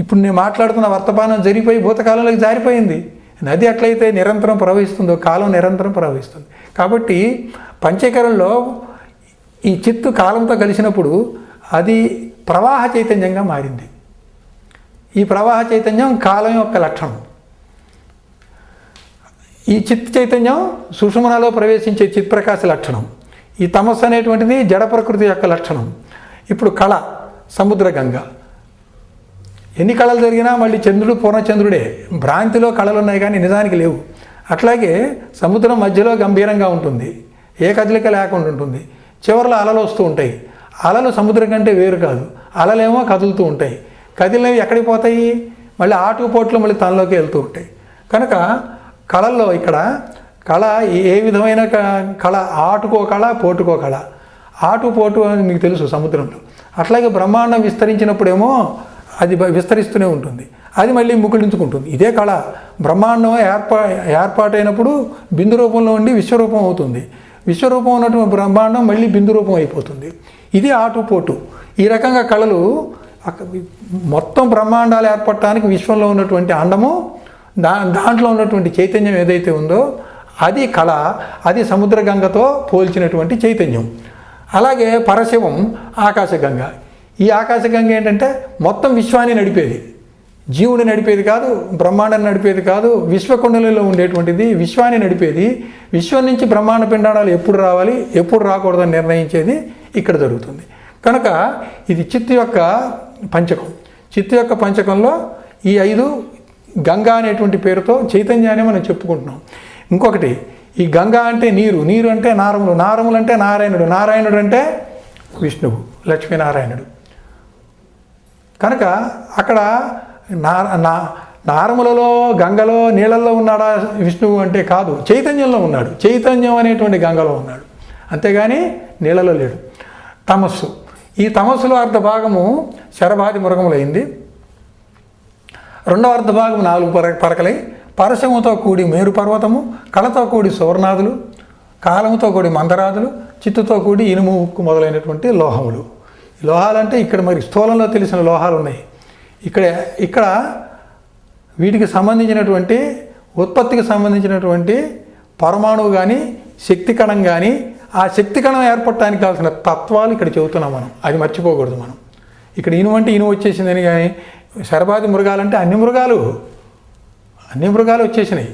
ఇప్పుడు నేను మాట్లాడుతున్న వర్తమానం జరిగిపోయి భూతకాలంలోకి జారిపోయింది. నది ఎట్లయితే నిరంతరం ప్రవహిస్తుందో కాలం నిరంతరం ప్రవహిస్తుంది. కాబట్టి పంచీకరణలో ఈ చిత్తు కాలంతో కలిసినప్పుడు అది ప్రవాహ చైతన్యంగా మారింది. ఈ ప్రవాహ చైతన్యం కాలం యొక్క లక్షణం. ఈ చిత్ చైతన్యం సుషుమ్నలో ప్రవేశించే చిత్ప్రకాశ లక్షణం. ఈ తమస్సు అనేటువంటిది జడ ప్రకృతి యొక్క లక్షణం. ఇప్పుడు కళ సముద్ర గంగ. ఎన్ని కళలు జరిగినా మళ్ళీ చంద్రుడు పూర్ణచంద్రుడే. భ్రాంతిలో కళలు ఉన్నాయి కానీ నిజానికి లేవు. అట్లాగే సముద్రం మధ్యలో గంభీరంగా ఉంటుంది, ఏ కదలిక లేకుండా ఉంటుంది. చివరిలో అలలు వస్తూ ఉంటాయి. అలలు సముద్రం కంటే వేరు కాదు. అలలేమో కదులుతూ ఉంటాయి. కదిలినవి ఎక్కడికి పోతాయి? మళ్ళీ ఆటుపోట్లు మళ్ళీ తనలోకి వెళ్తూ ఉంటాయి. కనుక కళల్లో ఇక్కడ కళ ఏ విధమైన కళ? ఆటుకో కళ, పోటుకో కళ. ఆటు పోటు అని మీకు తెలుసు సముద్రంలో. అట్లాగే బ్రహ్మాండం విస్తరించినప్పుడేమో అది విస్తరిస్తూనే ఉంటుంది, అది మళ్ళీ ముకుళించుకుంటుంది. ఇదే కళ. బ్రహ్మాండం ఏర్పాటైనప్పుడు బిందు రూపంలో ఉండి విశ్వరూపం అవుతుంది. విశ్వరూపం ఉన్నటువంటి బ్రహ్మాండం మళ్ళీ బిందు రూపం అయిపోతుంది. ఇది ఆటుపోటు. ఈ రకంగా కళలు మొత్తం బ్రహ్మాండాలు ఏర్పడటానికి విశ్వంలో ఉన్నటువంటి అండము, దాంట్లో ఉన్నటువంటి చైతన్యం ఏదైతే ఉందో అది కళ. అది సముద్ర గంగతో పోల్చినటువంటి చైతన్యం. అలాగే పరశివం ఆకాశగంగ. ఈ ఆకాశగంగ ఏంటంటే మొత్తం విశ్వాన్ని నడిపేది, జీవుని నడిపేది కాదు, బ్రహ్మాండాన్ని నడిపేది కాదు, విశ్వకుండలిలో ఉండేటువంటిది విశ్వాన్ని నడిపేది. విశ్వం నుంచి బ్రహ్మాండ పిండాలు ఎప్పుడు రావాలి, ఎప్పుడు రాకూడదని నిర్ణయించేది ఇక్కడ జరుగుతుంది. కనుక ఇది చిత్తు యొక్క పంచకం. చిత్తు యొక్క పంచకంలో ఈ 5 గంగా అనేటువంటి పేరుతో చైతన్యాన్ని మనం చెప్పుకుంటున్నాం. ఇంకొకటి, ఈ గంగా అంటే నీరు, నీరు అంటే నారములు, నారములు అంటే నారాయణుడు, నారాయణుడు అంటే విష్ణువు, లక్ష్మీనారాయణుడు. కనుక అక్కడ నారములలో గంగలో నీళ్ళల్లో ఉన్నాడా విష్ణువు అంటే కాదు, చైతన్యంలో ఉన్నాడు. చైతన్యం అనేటువంటి గంగలో ఉన్నాడు, అంతేగాని నీళ్ళలో లేడు. తమస్సు. ఈ తమస్సులో అర్ధ భాగము శరభాది మృగములైంది. రెండవ అర్ధ భాగం 4 పరకలై పరశముతో కూడి మేరు పర్వతము, కళతో కూడి సువర్ణాదులు, కాలముతో కూడి మందరాదులు, చిత్తుతో కూడి ఇనుము ఉక్కు మొదలైనటువంటి లోహములు. లోహాలంటే ఇక్కడ మరి స్థూలంలో తెలిసిన లోహాలు ఉన్నాయి. ఇక్కడ వీటికి సంబంధించినటువంటి ఉత్పత్తికి సంబంధించినటువంటి పరమాణువు కానీ శక్తి కణం కానీ ఆ శక్తి కణం ఏర్పడటానికి కావాల్సిన తత్వాలు ఇక్కడ చెబుతున్నాం మనం. అది మర్చిపోకూడదు మనం. ఇక్కడ ఇనుము అంటే ఇనుము వచ్చేసిందని కానీ, శరభాది మృగాలంటే అన్ని మృగాలు వచ్చేసినాయి.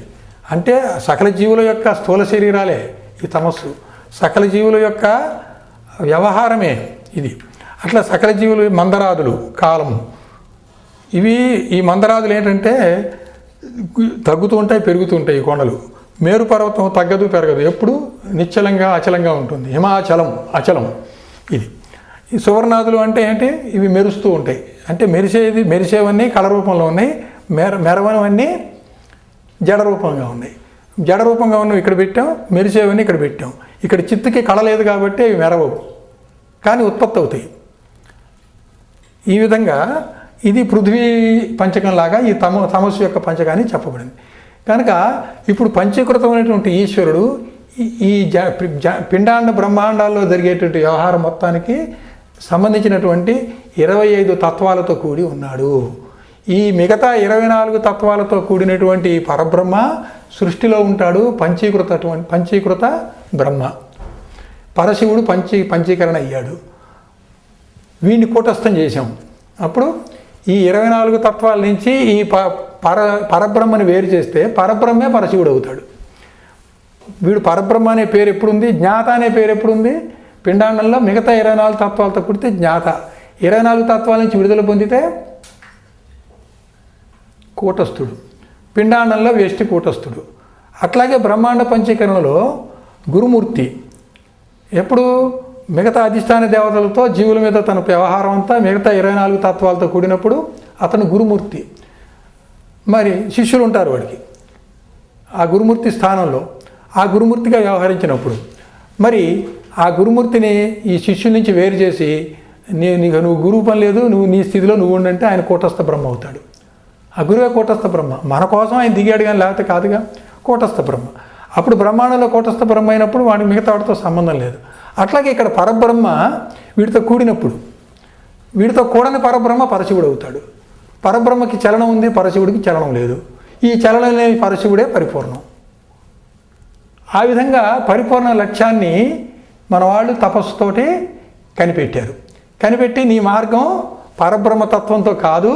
అంటే సకల జీవుల యొక్క స్థూల శరీరాలే ఈ తమస్సు, సకల జీవుల యొక్క వ్యవహారమే ఇది. అట్లా సకల జీవులు మందరాదులు, కాలము. ఈ మందరాదులు ఏంటంటే తగ్గుతూ ఉంటాయి, పెరుగుతూ ఉంటాయి. ఈ కొండలు. మేరు పర్వతం తగ్గదు, పెరగదు, ఎప్పుడు నిశ్చలంగా అచలంగా ఉంటుంది. హిమాచలం, అచలం. ఇది. ఈ సువర్ణాదులు అంటే ఏంటి? ఇవి మెరుస్తూ ఉంటాయి. అంటే మెరిసేవన్నీ కళ రూపంలో ఉన్నాయి, మెరవనవన్నీ జడ రూపంగా ఉన్నాయి. జడ రూపంగా ఉన్నవి ఇక్కడ పెట్టాం, మెరిసేవన్నీ ఇక్కడ పెట్టాం. ఇక్కడ చిత్తుకి కళ లేదు కాబట్టి ఇవి మెరవవు, కానీ ఉత్పత్తి అవుతాయి. ఈ విధంగా ఇది పృథ్వీ పంచకంలాగా ఈ తమస్సు యొక్క పంచకాన్ని చెప్పబడింది. కనుక ఇప్పుడు పంచీకృతమైనటువంటి ఈశ్వరుడు ఈ పిండాండ బ్రహ్మాండాల్లో జరిగేటువంటి వ్యవహారం మొత్తానికి సంబంధించినటువంటి 25 తత్వాలతో కూడి ఉన్నాడు. ఈ మిగతా 24 తత్వాలతో కూడినటువంటి పరబ్రహ్మ సృష్టిలో ఉంటాడు. పంచీకృత బ్రహ్మ. పరశివుడు పంచీకరణ అయ్యాడు. వీడిని కూటస్థం చేశాం. అప్పుడు ఈ 24 తత్వాల నుంచి ఈ పరబ్రహ్మని వేరు చేస్తే పరబ్రహ్మే పరశివుడు అవుతాడు. వీడు పరబ్రహ్మ అనే పేరు ఎప్పుడుంది? జ్ఞాత అనే పేరు ఎప్పుడుంది? పిండాండంలో మిగతా 24 తత్వాలతో కూడితే జ్ఞాత. 24 తత్వాల నుంచి విడుదల పొందితే కూటస్థుడు. పిండాండంలో వ్యష్టి కూటస్థుడు. అట్లాగే బ్రహ్మాండ పంచీకరణలో గురుమూర్తి ఎప్పుడు మిగతా అధిష్టాన దేవతలతో జీవుల మీద తన వ్యవహారం అంతా మిగతా 24 తత్వాలతో కూడినప్పుడు అతను గురుమూర్తి. మరి శిష్యులు ఉంటారు వాడికి ఆ గురుమూర్తి స్థానంలో. ఆ గురుమూర్తిగా వ్యవహరించినప్పుడు మరి ఆ గురుమూర్తిని ఈ శిష్యుల నుంచి వేరు చేసి నువ్వు గురువు పని లేదు, నువ్వు నీ స్థితిలో నువ్వు ఉండంటే ఆయన కూటస్థ బ్రహ్మ అవుతాడు. ఆ గురువే కూటస్థ బ్రహ్మ. మన కోసం ఆయన దిగాడు కానీ లేకపోతే కాదుగా. కూటస్థ బ్రహ్మ. అప్పుడు బ్రహ్మాండంలో కూటస్థ బ్రహ్మ అయినప్పుడు వాడికి మిగతా వాటితో సంబంధం లేదు. అట్లాగే ఇక్కడ పరబ్రహ్మ వీడితో కూడినప్పుడు వీడితో కూడని పరబ్రహ్మ పరశివుడు అవుతాడు. పరబ్రహ్మకి చలనం ఉంది, పరశివుడికి చలనం లేదు. ఈ చలనం లేని పరశివుడే పరిపూర్ణం. ఆ విధంగా పరిపూర్ణ లక్ష్యాన్ని మన వాళ్ళు తపస్సుతోటి కనిపెట్టారు. కనిపెట్టి నీ మార్గం పరబ్రహ్మతత్వంతో కాదు,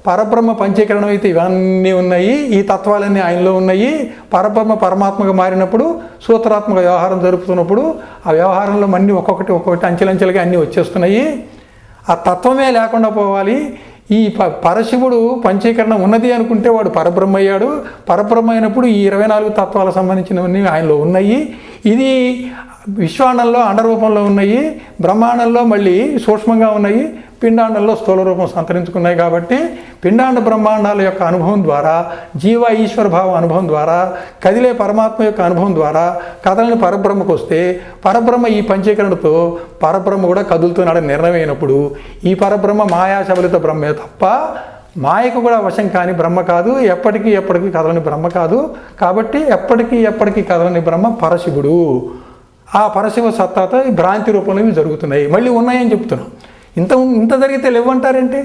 పరబ్రహ్మ పంచీకరణం అయితే ఇవన్నీ ఉన్నాయి, ఈ తత్వాలన్నీ ఆయనలో ఉన్నాయి. పరబ్రహ్మ పరమాత్మగా మారినప్పుడు సూత్రాత్మక వ్యవహారం జరుపుతున్నప్పుడు ఆ వ్యవహారంలో అన్నీ ఒక్కొక్కటి అంచెలంచెలుగా అన్నీ వచ్చేస్తున్నాయి. ఆ తత్వమే లేకుండా పోవాలి. ఈ పరశివుడు పంచీకరణ ఉన్నది అనుకుంటే వాడు పరబ్రహ్మ అయ్యాడు. పరబ్రహ్మ అయినప్పుడు ఈ 24 తత్వాలకు సంబంధించినవన్నీ ఆయనలో ఉన్నాయి. ఇది విశ్వాండంలో అండరూపంలో ఉన్నాయి, బ్రహ్మాండంలో మళ్ళీ సూక్ష్మంగా ఉన్నాయి, పిండాండంలో స్థూల రూపం సంతరించుకున్నాయి. కాబట్టి పిండాండ బ్రహ్మాండాల యొక్క అనుభవం ద్వారా, జీవ ఈశ్వర భావ అనుభవం ద్వారా, కదిలే పరమాత్మ యొక్క అనుభవం ద్వారా కదలని పరబ్రహ్మకు వస్తే పరబ్రహ్మ ఈ పంచీకరణతో పరబ్రహ్మ కూడా కదులుతున్నాడని నిర్ణయం అయినప్పుడు ఈ పరబ్రహ్మ మాయాశబలిత బ్రహ్మే తప్ప మాయకు కూడా వశం కాని బ్రహ్మ కాదు, ఎప్పటికీ కదలని బ్రహ్మ కాదు. కాబట్టి ఎప్పటికీ కదలని బ్రహ్మ పరశివుడు. ఆ పరశివ సత్తాతో ఈ భ్రాంతి రూపంలో ఇవి జరుగుతున్నాయి. మళ్ళీ ఉన్నాయని చెప్తున్నాం. ఇంత జరిగితే లేవంటారేంటి?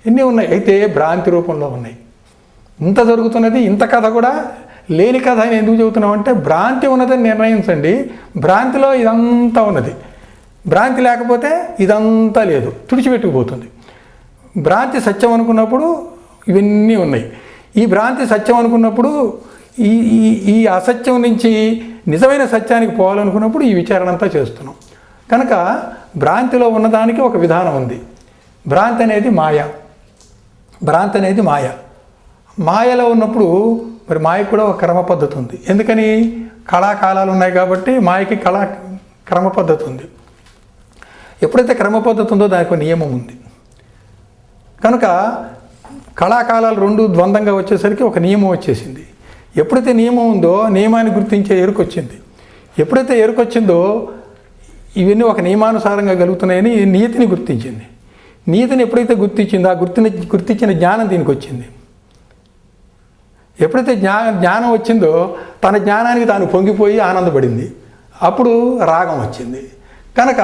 ఎన్ని ఉన్నాయి? అయితే భ్రాంతి రూపంలో ఉన్నాయి. ఇంత జరుగుతున్నది, ఇంత కథ కూడా లేని కథ అని ఎందుకు చెబుతున్నామంటే భ్రాంతి ఉన్నదని నిర్ణయించండి. భ్రాంతిలో ఇదంతా ఉన్నది, భ్రాంతి లేకపోతే ఇదంతా లేదు, తుడిచిపెట్టుకుపోతుంది. భ్రాంతి సత్యం అనుకున్నప్పుడు ఇవన్నీ ఉన్నాయి. ఈ భ్రాంతి సత్యం అనుకున్నప్పుడు ఈ అసత్యం నుంచి నిజమైన సత్యానికి పోవాలనుకున్నప్పుడు ఈ విచారణ అంతా చేస్తున్నాం. కనుక భ్రాంతిలో ఉన్నదానికి ఒక విధానం ఉంది. భ్రాంతి అనేది మాయ. మాయలో ఉన్నప్పుడు మరి మాయకు కూడా ఒక క్రమ పద్ధతి ఉంది. ఎందుకని? కళాకాలాలు ఉన్నాయి కాబట్టి మాయకి క్రమ పద్ధతి ఉంది. ఎప్పుడైతే క్రమ పద్ధతి ఉందో దానికి ఒక నియమం ఉంది. కనుక కళాకాలాలు రెండు ద్వంద్వంగా వచ్చేసరికి ఒక నియమం వచ్చేసింది. ఎప్పుడైతే నియమం ఉందో నియమాన్ని గుర్తించే ఎరుకొచ్చింది. ఎప్పుడైతే ఎరుకొచ్చిందో ఇవన్నీ ఒక నియమానుసారంగా కలుగుతున్నాయని నీతిని గుర్తించింది. నీతిని ఎప్పుడైతే గుర్తించిందో ఆ గుర్తించిన జ్ఞానం దీనికి వచ్చింది. ఎప్పుడైతే జ్ఞానం వచ్చిందో తన జ్ఞానానికి తాను పొంగిపోయి ఆనందపడింది. అప్పుడు రాగం వచ్చింది. కనుక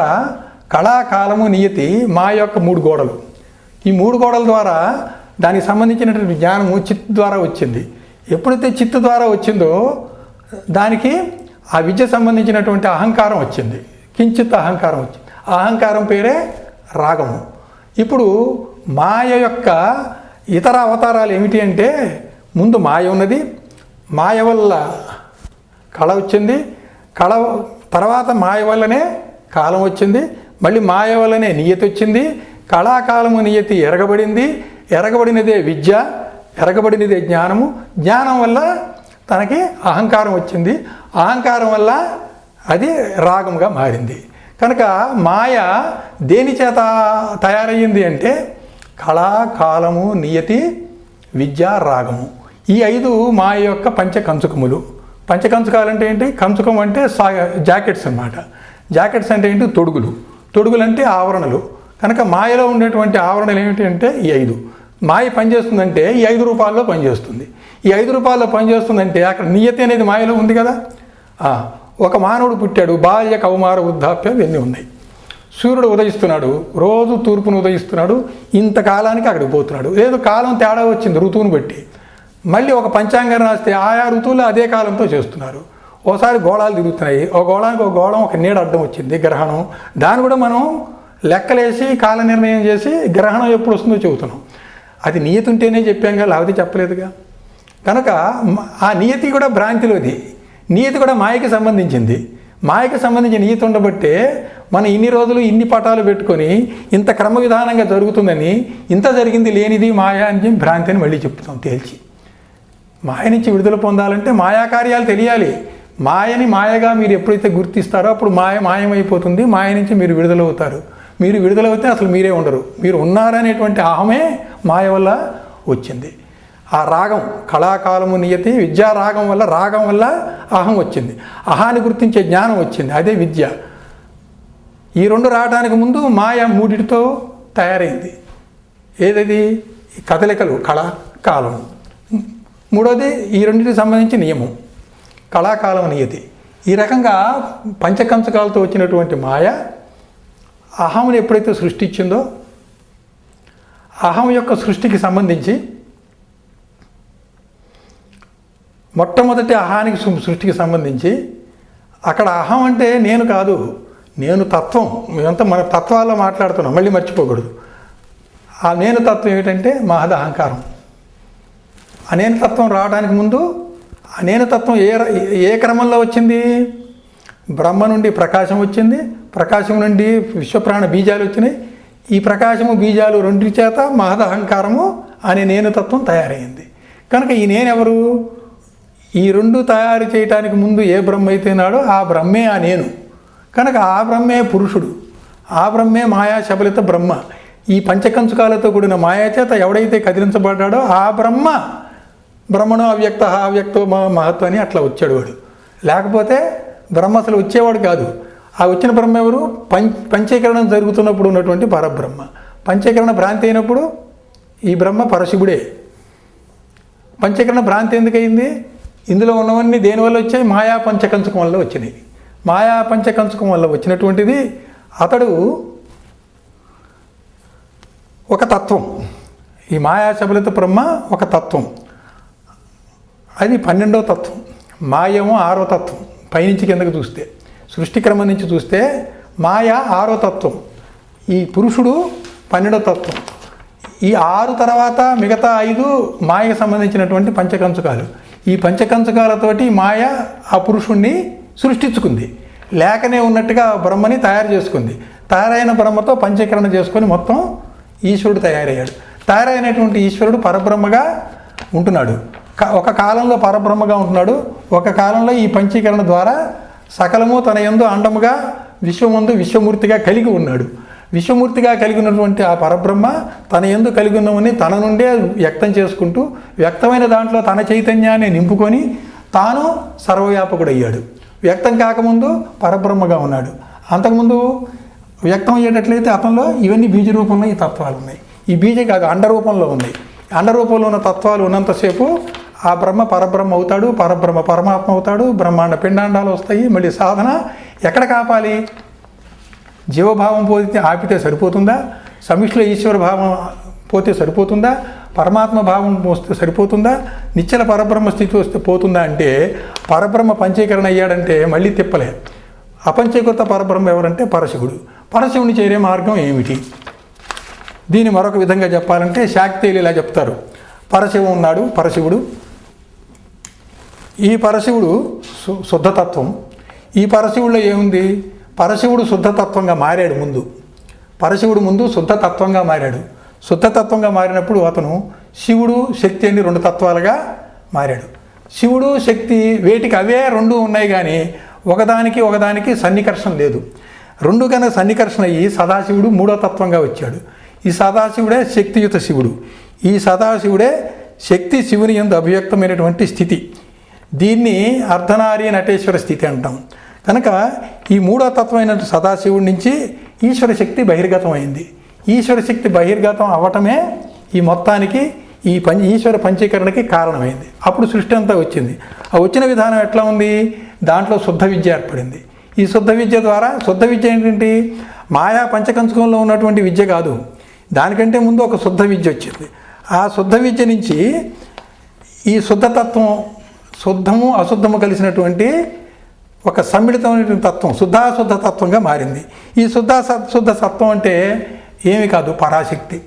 కళాకాలము నియతి మా యొక్క 3 గోడలు. ఈ 3 గోడల ద్వారా దానికి సంబంధించినటువంటి జ్ఞానము చిత్ ద్వారా వచ్చింది. ఎప్పుడైతే చిత్తు ద్వారా వచ్చిందో దానికి ఆ విద్య సంబంధించినటువంటి అహంకారం వచ్చింది, కించిత్ అహంకారం వచ్చింది. ఆ అహంకారం పేరే రాగము. ఇప్పుడు మాయ యొక్క ఇతర అవతారాలు ఏమిటి అంటే ముందు మాయ ఉన్నది, మాయ వల్ల కళ వచ్చింది, కళ తర్వాత మాయ వల్లనే కాలం వచ్చింది, మళ్ళీ మాయ వల్లనే నియతి వచ్చింది, కళాకాలము నియతి ఎరగబడినదే విద్య, ఎరగబడినదే జ్ఞానము, జ్ఞానం వల్ల తనకి అహంకారం వచ్చింది, అహంకారం వల్ల అది రాగంగా మారింది. కనుక మాయ దేని చేత తయారయ్యింది అంటే కళా, కాలము, నియతి, విద్య, రాగము. ఈ 5 మాయ యొక్క పంచకంచుకములు. పంచకంచుకాలు అంటే ఏంటి? కంచుకం అంటే జాకెట్స్ అన్నమాట. జాకెట్స్ అంటే ఏంటి? తొడుగులు అంటే ఆవరణలు. కనుక మాయలో ఉండేటువంటి ఆవరణలు ఏమిటి అంటే ఈ 5. మాయ పనిచేస్తుందంటే ఈ 5 రూపాల్లో పనిచేస్తుంది. ఈ 5 రూపాల్లో పనిచేస్తుందంటే అక్కడ నియతి అనేది మాయలో ఉంది కదా. ఒక మానవుడు పుట్టాడు, బాల్య కౌమార వృద్ధాప్యం ఇవన్నీ ఉన్నాయి. సూర్యుడు ఉదయిస్తున్నాడు, రోజు తూర్పును ఉదయిస్తున్నాడు, ఇంతకాలానికి అక్కడికి పోతున్నాడు. లేదు కాలం తేడా వచ్చింది ఋతువును బట్టి, మళ్ళీ ఒక పంచాంగం రాస్తే ఆయా ఋతువులు అదే కాలంతో చేస్తున్నారు. ఓసారి గోళాలు తిరుగుతున్నాయి, ఒక గోళానికి ఒక గోళం ఒక నీడ అడ్డం వచ్చింది, గ్రహణం. దాన్ని కూడా మనం లెక్కలేసి కాల నిర్ణయం చేసి గ్రహణం ఎప్పుడు వస్తుందో చెబుతున్నాం. అది నియతి ఉంటేనే చెప్పాం కదా, లేకపోతే చెప్పలేదుగా. కనుక ఆ నియతి కూడా భ్రాంతిలోది, నియతి కూడా మాయకి సంబంధించింది. మాయకి సంబంధించిన నియతి ఉండబట్టే మనం ఇన్ని రోజులు ఇన్ని పటాలు పెట్టుకొని ఇంత క్రమ విధానంగా జరుగుతుందని, ఇంత జరిగింది లేనిది మాయ అని భ్రాంతి అని మళ్ళీ చెప్తాం తేల్చి. మాయ నుంచి విడుదల పొందాలంటే మాయా కార్యాలు తెలియాలి. మాయని మాయగా మీరు ఎప్పుడైతే గుర్తిస్తారో అప్పుడు మాయమైపోతుంది. మాయ నుంచి మీరు విడుదలవుతారు. మీరు విడుదలవుతే అసలు మీరే ఉండరు. మీరు ఉన్నారనేటువంటి అహమే మాయ వల్ల వచ్చింది. ఆ రాగం కళాకాలము నియతి, విద్యా రాగం వల్ల అహం వచ్చింది. అహాన్ని గుర్తించే జ్ఞానం వచ్చింది, అదే విద్య. ఈ 2 రావడానికి ముందు మాయ 3టితో తయారైంది. ఏదది? కదలికలు, కళ, కాలము. 3వది ఈ 2టికి సంబంధించి నియమం, కళాకాలం, నియతి. ఈ రకంగా పంచకంచకాలతో వచ్చినటువంటి మాయ అహంని ఎప్పుడైతే సృష్టించిందో అహం యొక్క సృష్టికి సంబంధించి మొట్టమొదటి అహానికి సృష్టికి సంబంధించి అక్కడ అహం అంటే నేను కాదు, నేను తత్వం. మేమంతా మన తత్వాల్లో మాట్లాడుతున్నాం, మళ్ళీ మర్చిపోకూడదు. ఆ నేను తత్వం ఏమిటంటే మహద్ అహంకారం. ఆ నేను తత్వం రావడానికి ముందు ఆ నేను తత్వం ఏ క్రమంలో వచ్చింది? బ్రహ్మ నుండి ప్రకాశం వచ్చింది, ప్రకాశం నుండి విశ్వప్రాణ బీజాలు వచ్చినాయి. ఈ ప్రకాశము బీజాలు రెండింటి చేత మహద్ అహంకారము అనే నేను తత్వం తయారైంది. కనుక ఈ నేనెవరు? ఈ రెండు తయారు చేయటానికి ముందు ఏ బ్రహ్మ అయితే నాడో ఆ బ్రహ్మే ఆ నేను. కనుక ఆ బ్రహ్మే పురుషుడు, ఆ బ్రహ్మే మాయా శబలిత బ్రహ్మ. ఈ పంచకంచుకాలతో కూడిన మాయా చేత ఎవడైతే కదిలించబడ్డాడో ఆ బ్రహ్మను అవ్యక్త అవ్యక్తో మహత్వ అని అట్లా వచ్చాడు వాడు. లేకపోతే బ్రహ్మ అసలు వచ్చేవాడు కాదు. ఆ వచ్చిన బ్రహ్మ ఎవరు? పంచీకరణం జరుగుతున్నప్పుడు ఉన్నటువంటి పరబ్రహ్మ. పంచీకరణ భ్రాంతి అయినప్పుడు ఈ బ్రహ్మ పరశివుడే. పంచీకరణ భ్రాంతి ఎందుకయింది? ఇందులో ఉన్నవన్నీ దేనివల్ల వచ్చాయి? మాయా పంచకంచకం వల్ల వచ్చినాయి. మాయా పంచకంచకం వల్ల వచ్చినటువంటిది అతడు ఒక తత్వం. ఈ మాయా శబలిత బ్రహ్మ ఒక తత్వం, అది 12వ తత్వం. మాయేమో 6వ తత్వం. పైనుంచి కిందకు చూస్తే, సృష్టి క్రమం నుంచి చూస్తే మాయ 6వ తత్వం, ఈ పురుషుడు 12వ తత్వం. ఈ 6 తర్వాత మిగతా 5 మాయకు సంబంధించినటువంటి పంచకంచకాలు. ఈ పంచకంచకాలతోటి మాయ ఆ పురుషుణ్ణి సృష్టించుకుంది. లేకనే ఉన్నట్టుగా బ్రహ్మని తయారు చేసుకుంది. తయారైన బ్రహ్మతో పంచీకరణ చేసుకొని మొత్తం ఈశ్వరుడు తయారయ్యాడు. తయారైనటువంటి ఈశ్వరుడు పరబ్రహ్మగా ఉంటున్నాడు. ఒక కాలంలో పరబ్రహ్మగా ఉంటున్నాడు, ఒక కాలంలో ఈ పంచీకరణ ద్వారా సకలము తన యందు అండముగా విశ్వమందు విశ్వమూర్తిగా కలిగి ఉన్నాడు. విశ్వమూర్తిగా కలిగి ఉన్నటువంటి ఆ పరబ్రహ్మ తన యందు కలిగి ఉన్నవన్నీ తన నుండే వ్యక్తం చేసుకుంటూ, వ్యక్తమైన దాంట్లో తన చైతన్యాన్ని నింపుకొని తాను సర్వవ్యాపకుడయ్యాడు. వ్యక్తం కాకముందు పరబ్రహ్మగా ఉన్నాడు. అంతకుముందు వ్యక్తం అయ్యేటట్లయితే అతనిలో ఇవన్నీ బీజ రూపంలో ఈ తత్వాలు ఉన్నాయి. ఈ బీజం కాక అండ రూపంలో ఉన్నాయి. అండ రూపంలో ఉన్న తత్వాలు ఉన్నంతసేపు ఆ బ్రహ్మ పరబ్రహ్మ అవుతాడు, పరబ్రహ్మ పరమాత్మ అవుతాడు, బ్రహ్మాండ పిండాండాలు వస్తాయి. మళ్ళీ సాధన ఎక్కడ కాపాలి? జీవభావం పోతే ఆపితే సరిపోతుందా? సమిష్టిలో ఈశ్వర భావం పోతే సరిపోతుందా? పరమాత్మ భావం వస్తే సరిపోతుందా? నిశ్చల పరబ్రహ్మ స్థితి వస్తే పోతుందా? అంటే పరబ్రహ్మ పంచీకరణ అయ్యాడంటే మళ్ళీ తిప్పలే. అపంచీకృత పరబ్రహ్మ ఎవరంటే పరశివుడు. పరశివుని చేరే మార్గం ఏమిటి? దీన్ని మరొక విధంగా చెప్పాలంటే శాక్తేయులు ఇలా చెప్తారు. పరశివుడు ఉన్నాడు, పరశివుడు. ఈ పరశివుడు శుద్ధతత్వం. ఈ పరశివుడిలో ఏముంది? పరశివుడు శుద్ధతత్వంగా మారాడు. పరశివుడు ముందు శుద్ధతత్వంగా మారాడు. శుద్ధతత్వంగా మారినప్పుడు అతను శివుడు శక్తి అని 2 తత్వాలుగా మారాడు. శివుడు శక్తి వేటికి అవే 2 ఉన్నాయి, కానీ ఒకదానికి సన్నికర్షణ లేదు. 2 కన్నా సన్నికర్షణ అయ్యి సదాశివుడు 3వ తత్వంగా వచ్చాడు. ఈ సదాశివుడే శక్తియుత శివుడు. ఈ సదాశివుడే శక్తి శివుని యందు అభివ్యక్తమైనటువంటి స్థితి. దీన్ని అర్ధనారీ నటేశ్వర స్థితి అంటాం. కనుక ఈ 3వ తత్వమైన సదాశివుడి నుంచి ఈశ్వర శక్తి బహిర్గతం అయింది. ఈశ్వర శక్తి బహిర్గతం అవ్వటమే ఈ మొత్తానికి ఈశ్వర పంచీకరణకి కారణమైంది. అప్పుడు సృష్టి అంతా వచ్చింది. ఆ వచ్చిన విధానం ఎట్లా ఉంది? దాంట్లో శుద్ధ విద్య ఏర్పడింది. ఈ శుద్ధ విద్య ద్వారా, శుద్ధ విద్య ఏంటంటే మాయా పంచకంచకంలో ఉన్నటువంటి విద్య కాదు, దానికంటే ముందు ఒక శుద్ధ విద్య వచ్చింది. ఆ శుద్ధ విద్య నుంచి ఈ శుద్ధతత్వం, శుద్ధము అశుద్ధము కలిసినటువంటి ఒక సమ్మిళితమైనటువంటి తత్వం శుద్ధాశుద్ధ తత్వంగా మారింది. ఈ శుద్ధ తత్వం అంటే ఏమి కాదు, పరాశక్తి.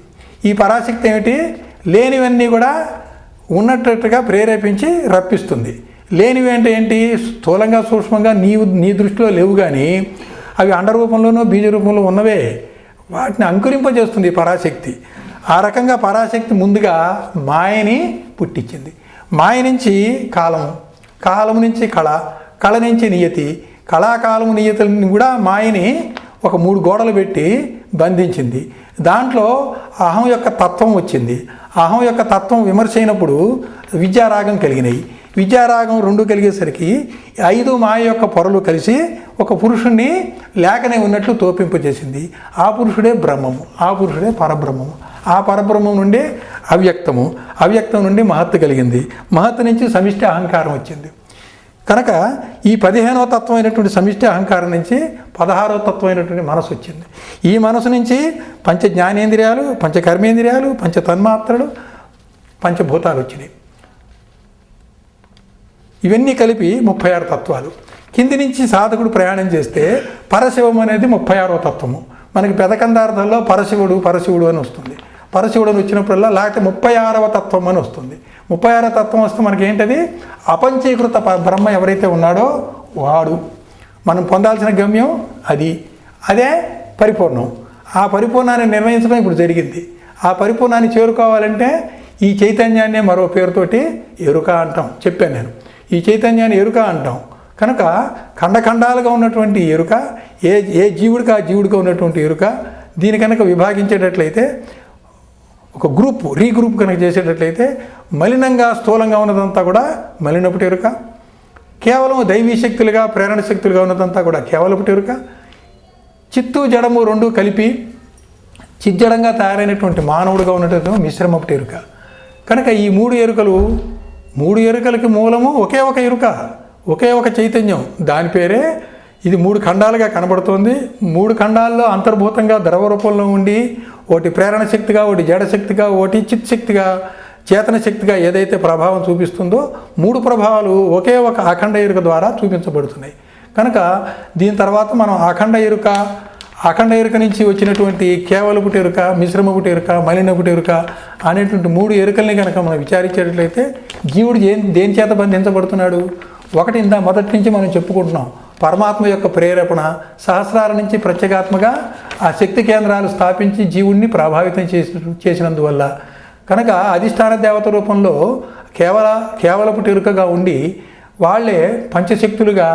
ఈ పరాశక్తి ఏమిటి? లేనివన్నీ కూడా ఉన్నట్టుగా ప్రేరేపించి రప్పిస్తుంది. లేనివి అంటే ఏంటి? స్థూలంగా సూక్ష్మంగా నీ దృష్టిలో లేవు, కానీ అవి అండ రూపంలోనో బీజ రూపంలో ఉన్నవే. వాటిని అంకురింపజేస్తుంది పరాశక్తి. ఆ రకంగా పరాశక్తి ముందుగా మాయని పుట్టించింది. మాయ నుంచి కాలము, కాలము నుంచి కళ నుంచి నియతి, కళాకాలము నియతులని కూడా మాయని ఒక 3 గోడలు పెట్టి బంధించింది. దాంట్లో అహం యొక్క తత్వం వచ్చింది. అహం యొక్క తత్వం విమర్శ అయినప్పుడు విద్యారాగం కలిగినాయి. విద్యారాగం 2 కలిగేసరికి 5 మాయ యొక్క పొరలు కలిసి ఒక పురుషుణ్ణి లేకనే ఉన్నట్లు తోపింపజేసింది. ఆ పురుషుడే బ్రహ్మము, ఆ పురుషుడే పరబ్రహ్మము. ఆ పరబ్రహ్మం నుండి అవ్యక్తం నుండి మహత్తు కలిగింది. మహత్తు నుంచి సమిష్టి అహంకారం వచ్చింది. కనుక ఈ 15వ తత్వం అయినటువంటి సమిష్టి అహంకారం నుంచి 16వ తత్వం అయినటువంటి మనసు వచ్చింది. ఈ మనసు నుంచి పంచ జ్ఞానేంద్రియాలు, పంచ కర్మేంద్రియాలు, పంచ తన్మాత్రలు, పంచభూతాలు వచ్చినాయి. ఇవన్నీ కలిపి 36 తత్వాలు. కింది నుంచి సాధకుడు ప్రయాణం చేస్తే పరశివం అనేది 36వ తత్వము. మనకి పెదకందార్థంలో పరశివుడు అని వస్తుంది. పరశివుడు అని వచ్చినప్పుడల్లా లేకపోతే 36వ తత్వం అని వస్తుంది. 36వ తత్వం వస్తే మనకి ఏంటది? అపంచీకృత బ్రహ్మ ఎవరైతే ఉన్నాడో వాడు. మనం పొందాల్సిన గమ్యం అదే పరిపూర్ణం. ఆ పరిపూర్ణాన్ని నిర్ణయించడం ఇప్పుడు జరిగింది. ఆ పరిపూర్ణాన్ని చేరుకోవాలంటే ఈ చైతన్యాన్నే మరో పేరుతోటి ఎరుక అంటాం. చెప్పాను నేను. ఈ చైతన్యాన్ని ఎరుక అంటాం. కనుక ఖండఖండాలుగా ఉన్నటువంటి ఎరుక, ఏ జీవుడికి ఆ జీవుడిగా ఉన్నటువంటి ఎరుక, దీని కనుక విభాగించేటట్లయితే ఒక రీగ్రూప్ కనుక చేసేటట్లయితే మలినంగా స్థూలంగా ఉన్నదంతా కూడా మలినపుటి ఎరుక, కేవలం దైవీ శక్తులుగా ప్రేరణ శక్తులుగా ఉన్నదంతా కూడా కేవలపుటి ఎరుక, చిత్తు జడము రెండు కలిపి చిజ్జడంగా తయారైనటువంటి మానవుడిగా ఉన్నటువంటి మిశ్రమపుటి ఎరుక. కనుక ఈ మూడు ఎరుకలకి మూలము ఒకే ఒక ఎరుక, ఒకే ఒక చైతన్యం. దాని పేరే ఇది 3 ఖండాలుగా కనబడుతోంది. 3 ఖండాల్లో అంతర్భూతంగా ద్రవ రూపంలో ఉండి ఒకటి ప్రేరణ శక్తిగా, ఒకటి జడశక్తిగా, ఒకటి చిత్ శక్తిగా, చేతన శక్తిగా ఏదైతే ప్రభావం చూపిస్తుందో 3 ప్రభావాలు ఒకే ఒక అఖండ ఎరుక ద్వారా చూపించబడుతున్నాయి. కనుక దీని తర్వాత మనం అఖండ ఎరుక నుంచి వచ్చినటువంటి కేవలపుటి ఎరుక, మిశ్రమపుటి ఎరుక, మలినపుటి ఎరుక అనేటువంటి 3 ఎరుకల్ని కనుక మనం విచారించేటట్లయితే జీవుడు దేని చేత బంధించబడుతున్నాడు? ఒకటి మొదటి నుంచి మనం చెప్పుకుంటున్నాం, పరమాత్మ యొక్క ప్రేరేపణ సహస్రాల నుంచి ప్రత్యేగాత్మగా ఆ శక్తి కేంద్రాలు స్థాపించి జీవుణ్ణి ప్రభావితం చేసినందువల్ల. కనుక అధిష్టాన దేవత రూపంలో కేవలపుటి ఎరుకగా ఉండి వాళ్ళే పంచశక్తులుగా,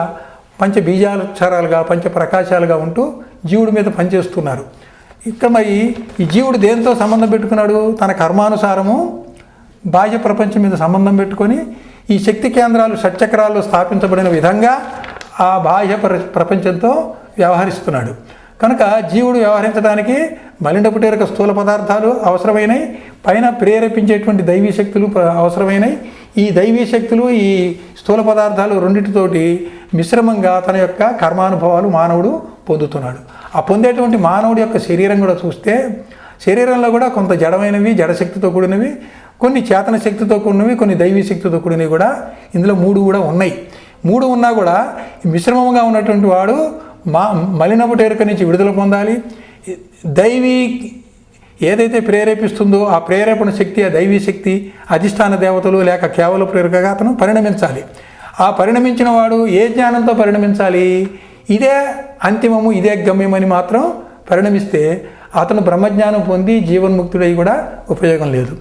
పంచబీజాక్షరాలుగా, పంచప్రకాశాలుగా ఉంటూ జీవుడి మీద పనిచేస్తున్నారు. ఇక్కడ మరి ఈ జీవుడు దేంతో సంబంధం పెట్టుకున్నాడు? తన కర్మానుసారము బాహ్య ప్రపంచం మీద సంబంధం పెట్టుకొని ఈ శక్తి కేంద్రాలు షట్చక్రాల్లో స్థాపించబడిన విధంగా ఆ బాహ్య ప్రపంచంతో వ్యవహరిస్తున్నాడు. కనుక జీవుడు వ్యవహరించడానికి మలినపుటి ఎరుక స్థూల పదార్థాలు అవసరమైనవి, పైన ప్రేరేపించేటువంటి దైవీ శక్తులు అవసరమైనవి. ఈ దైవీ శక్తులు, ఈ స్థూల పదార్థాలు రెండింటితోటి మిశ్రమంగా తన యొక్క కర్మానుభవాలు మానవుడు పొందుతున్నాడు. ఆ పొందేటువంటి మానవుడి యొక్క శరీరం కూడా చూస్తే శరీరంలో కూడా కొంత జడమైనవి, జడశక్తితో కూడినవి, కొన్ని చేతన శక్తితో కూడినవి, కొన్ని దైవీ శక్తితో కూడినవి కూడా ఇందులో 3 కూడా ఉన్నాయి. 3 ఉన్నా కూడా మిశ్రమంగా ఉన్నటువంటి వాడు మలినపుటి ఎరుక నుంచి విడుదల పొందాలి. దైవీ ఏదైతే ప్రేరేపిస్తుందో ఆ ప్రేరేపణ శక్తి, ఆ దైవీ శక్తి అధిష్టాన దేవతలు లేక కేవలపుటి ఎరుకగా అతను పరిణమించాలి. ఆ పరిణమించిన వాడు ఏ జ్ఞానంతో పరిణమించాలి? ఇదే అంతిమము, ఇదే గమ్యమని మాత్రం పరిణమిస్తే అతను బ్రహ్మజ్ఞానం పొంది జీవన్ముక్తుడై కూడా ఉపయోగం లేదు.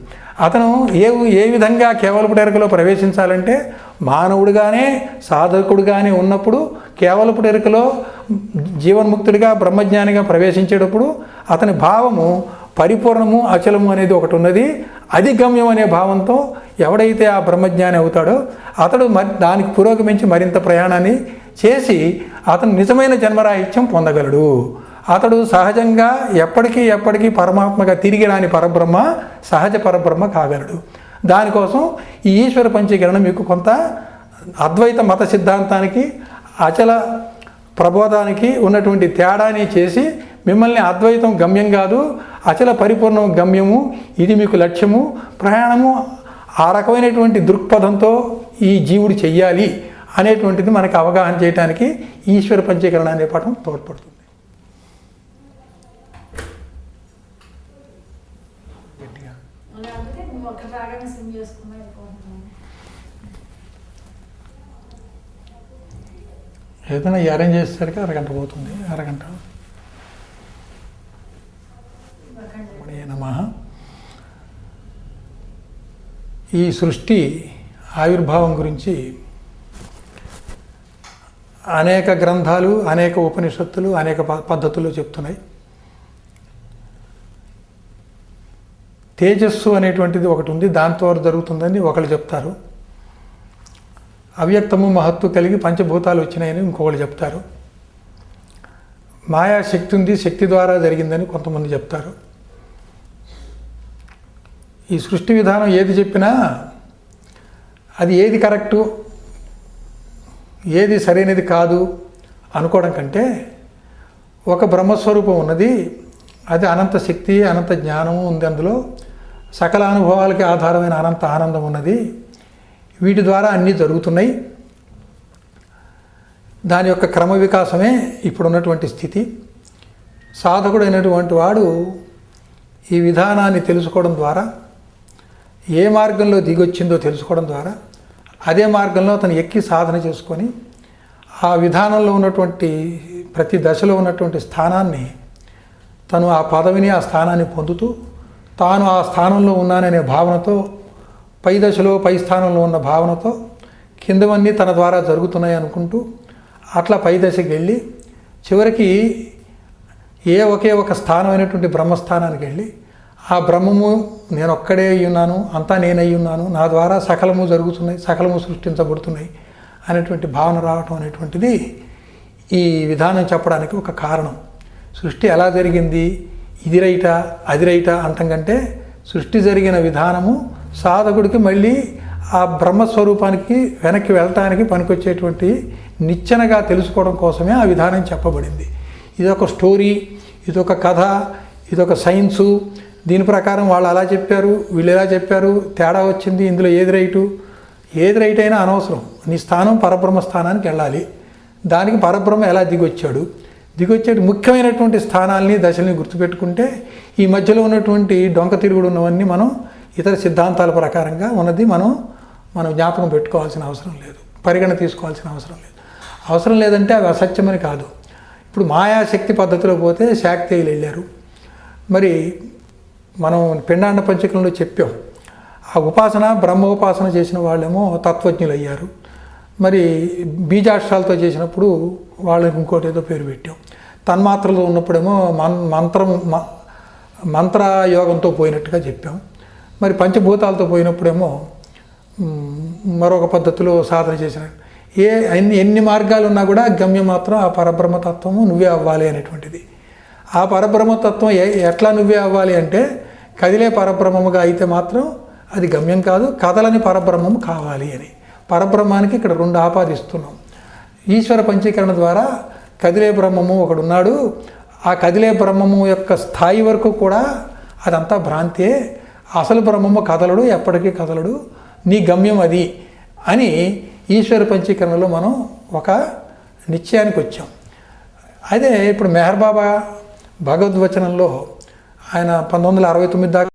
అతను ఏ విధంగా కేవలపుటి ఎరుకలో ప్రవేశించాలంటే మానవుడిగానే సాధకుడుగానే ఉన్నప్పుడు కేవలపుటి ఎరుకలో జీవన్ముక్తుడిగా బ్రహ్మజ్ఞానిగా ప్రవేశించేటప్పుడు అతని భావము పరిపూర్ణము, అచలము అనేది ఒకటి ఉన్నది. అది గమ్యం అనే భావంతో ఎవడైతే ఆ బ్రహ్మజ్ఞాని అవుతాడో అతడు దానికి పురోగమించి మరింత ప్రయాణాన్ని చేసి అతను నిజమైన జన్మరాహిత్యం పొందగలడు. అతడు సహజంగా ఎప్పటికీ పరమాత్మగా తిరిగి రాని పరబ్రహ్మ, సహజ పరబ్రహ్మ కాగలడు. దానికోసం ఈ ఈశ్వర పంచీకరణ మీకు కొంత అద్వైత మత సిద్ధాంతానికి, అచల ప్రబోధానికి ఉన్నటువంటి తేడాని చేసి మిమ్మల్ని అద్వైతం గమ్యం కాదు, అచల పరిపూర్ణం గమ్యము, ఇది మీకు లక్ష్యము, ప్రయాణము ఆ రకమైనటువంటి దృక్పథంతో ఈ జీవుడు చెయ్యాలి అనేటువంటిది మనకు అవగాహన చేయడానికి ఈశ్వర పంచీకరణ అనే పాఠం తోడ్పడుతుంది. ఏదైనా అరేంజ్ చేసేసరికి అరగంట పోతుంది. అరగంట నమః. ఈ సృష్టి ఆవిర్భావం గురించి అనేక గ్రంథాలు, అనేక ఉపనిషత్తులు, అనేక పద్ధతులు చెప్తున్నాయి. తేజస్సు అనేటువంటిది ఒకటి ఉంది, దాంతో జరుగుతుందని ఒకళ్ళు చెప్తారు. అవ్యక్తము మహత్తు కలిగి పంచభూతాలు వచ్చినాయని ఇంకొకళ్ళు చెప్తారు. మాయాశక్తి ఉంది, శక్తి ద్వారా జరిగిందని కొంతమంది చెప్తారు. ఈ సృష్టి విధానం ఏది చెప్పినా అది ఏది కరెక్టు ఏది సరైనది కాదు అనుకోవడం కంటే ఒక బ్రహ్మస్వరూపం ఉన్నది, అది అనంత శక్తి, అనంత జ్ఞానము ఉంది, అందులో సకల అనుభవాలకి ఆధారమైన అనంత ఆనందం ఉన్నది, వీటి ద్వారా అన్నీ జరుగుతున్నాయి, దాని యొక్క క్రమ వికాసమే ఇప్పుడున్నటువంటి స్థితి. సాధకుడైనటువంటి వాడు ఈ విధానాన్ని తెలుసుకోవడం ద్వారా, ఏ మార్గంలో దిగొచ్చిందో తెలుసుకోవడం ద్వారా, అదే మార్గంలో అతను ఎక్కి సాధన చేసుకొని ఆ విధానంలో ఉన్నటువంటి ప్రతి దశలో ఉన్నటువంటి స్థానాన్ని, తను ఆ పదవిని, ఆ స్థానాన్ని పొందుతూ తాను ఆ స్థానంలో ఉన్నాననే భావనతో, పై దశలో పై స్థానంలో ఉన్న భావనతో కిందవన్నీ తన ద్వారా జరుగుతున్నాయి అనుకుంటూ అట్లా పై దశకి వెళ్ళి చివరికి ఒకే ఒక స్థానమైనటువంటి బ్రహ్మస్థానానికి వెళ్ళి ఆ బ్రహ్మము నేను ఒక్కడే అయి ఉన్నాను, అంతా నేనై ఉన్నాను, నా ద్వారా సకలము జరుగుతున్నాయి, సకలము సృష్టించబడుతున్నాయి అనేటువంటి భావన రావటం అనేటువంటిది ఈ విధానం చెప్పడానికి ఒక కారణం. సృష్టి ఎలా జరిగింది, ఇది రైటా అది రైటా అంటం కంటే సృష్టి జరిగిన విధానము సాధకుడికి మళ్ళీ ఆ బ్రహ్మస్వరూపానికి వెనక్కి వెళ్ళటానికి పనికొచ్చేటువంటి నిచ్చెనగా తెలుసుకోవడం కోసమే ఆ విధానం చెప్పబడింది. ఇదొక స్టోరీ, ఇదొక కథ, ఇదొక సైన్సు, దీని ప్రకారం వాళ్ళు అలా చెప్పారు, వీళ్ళు ఎలా చెప్పారు, తేడా వచ్చింది, ఇందులో ఏది రైట్ అయినా అనవసరం. నీ స్థానం పరబ్రహ్మ స్థానానికి వెళ్ళాలి. దానికి పరబ్రహ్మ ఎలా దిగొచ్చాడు ముఖ్యమైనటువంటి స్థానాల్ని, దశల్ని గుర్తుపెట్టుకుంటే ఈ మధ్యలో ఉన్నటువంటి డొంక తిరుగుడు ఉన్నవన్నీ మనం ఇతర సిద్ధాంతాల ప్రకారంగా ఉన్నది మనం జ్ఞాపకం పెట్టుకోవాల్సిన అవసరం లేదు, పరిగణ తీసుకోవాల్సిన అవసరం లేదంటే అవి అసత్యమని కాదు. ఇప్పుడు మాయాశక్తి పద్ధతిలో పోతే శాక్తేయులు వెళ్ళారు. మరి మనం పిండాండ పంచకంలో చెప్పాం, ఆ ఉపాసన బ్రహ్మోపాసన చేసిన వాళ్ళేమో తత్వజ్ఞులు అయ్యారు. మరి బీజాక్షరాలతో చేసినప్పుడు వాళ్ళకి ఇంకోటి ఏదో పేరు పెట్టాం. తన్మాత్రలో ఉన్నప్పుడేమో మంత్రయోగంతో పోయినట్టుగా చెప్పాం. మరి పంచభూతాలతో పోయినప్పుడేమో మరొక పద్ధతిలో సాధన చేసిన. ఎన్ని మార్గాలు ఉన్నా కూడా గమ్యం మాత్రం ఆ పరబ్రహ్మతత్వము నువ్వే అవ్వాలి అనేటువంటిది. ఆ పరబ్రహ్మతత్వం ఎట్లా నువ్వే అవ్వాలి అంటే కదిలే పరబ్రహ్మముగా అయితే మాత్రం అది గమ్యం కాదు, కదలని పరబ్రహ్మము కావాలి అని. పరబ్రహ్మానికి ఇక్కడ రెండు ఆపాదిస్తున్నాం. ఈశ్వర పంచీకరణ ద్వారా కదిలే బ్రహ్మము ఒకడున్నాడు, ఆ కదిలే బ్రహ్మము యొక్క స్థాయి వరకు కూడా అదంతా భ్రాంతే, అసలు బ్రహ్మము కదలడు, ఎప్పటికీ కదలడు, నీ గమ్యం అది అని ఈశ్వర పంచీకరణలో మనం ఒక నిశ్చయానికి వచ్చాం. అదే ఇప్పుడు మెహర్ బాబా భగవద్వచనంలో ఆయన 1969 దాకా